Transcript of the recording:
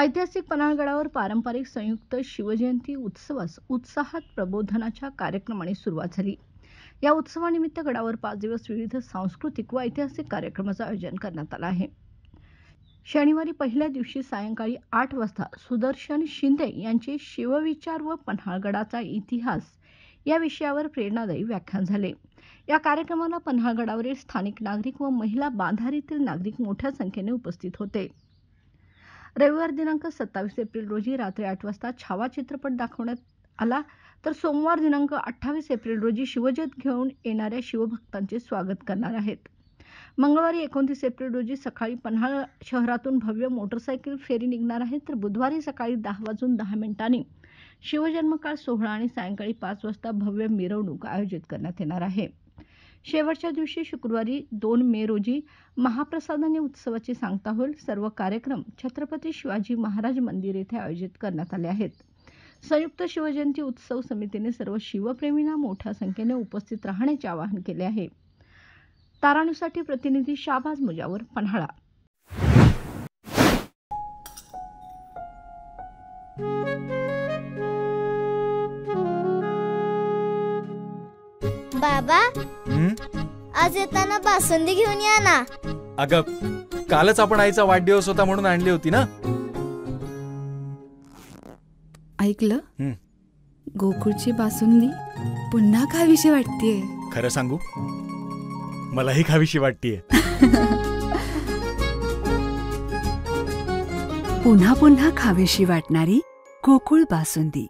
ऐतिहासिक पन्हाळगडावर पारंपरिक संयुक्त शिवजयंती उत्सवास उत्साहात प्रबोधनाच्या कार्यक्रमाने सुरुवात झाली. या उत्सवानिमित्त गडावर 5 दिवस विविध सांस्कृतिक व ऐतिहासिक कार्यक्रमाचं आयोजन करण्यात आलं आहे. शनिवारी पहिल्या दिवशी सायंकाळी 8 वाजता सुदर्शन शिंदे यांचे शिवविचार व पन्हाळगडाचा इतिहास या विषयावर प्रेरणादायी व्याख्यान झाले. या कार्यक्रमाला पन्हाळगडावरील स्थानिक नागरिक व महिला बांधारीतील नागरिक मोठ्या संख्येने उपस्थित होते. रविवार दिनांक 27 एप्रिल रोजी रात्री 8 वाजता छावा चित्रपट दाखवण्यात आला, तर सोमवार दिनांक 28 एप्रिल रोजी शिवज्योत घेऊन येणाऱ्या शिवभक्तांचे स्वागत करणार आहेत. मंगळवारी 29 एप्रिल रोजी सकाळी पन्हाळ शहरातून भव्य मोटरसायकल फेरी निघणार आहे, तर बुधवारी सकाळी 10:10 शिवजन्मकाळ सोहळा आणि सायंकाळी 5 वाजता भव्य मिरवणूक आयोजित करण्यात येणार आहे. शेवटच्या दिवशी शुक्रवारी 2 मे रोजी महाप्रसादाने उत्सवाची सांगता होईल. सर्व कार्यक्रम छत्रपती शिवाजी महाराज मंदिर येथे आयोजित करण्यात आले आहेत. संयुक्त शिवजयंती उत्सव समितीने सर्व शिवप्रेमींना मोठ्या संख्येने उपस्थित राहण्याचे आवाहन केले आहे. ताराणूसाठी प्रतिनिधी शाहबाज मुजावर, पन्हाळा. बाबा, आज येताना बासुंदी घेऊन या ना. अगं, कालच आपण आईचा वाढदिवस होता म्हणून आणली होती ना. ऐकलं, गोकुळची बासुंदी पुन्हा खावीशी वाटतेय. खरं सांगू, मलाही खावीशी वाटतेय. पुन्हा पुन्हा खावीशी वाटणारी गोकुळ बासुंदी.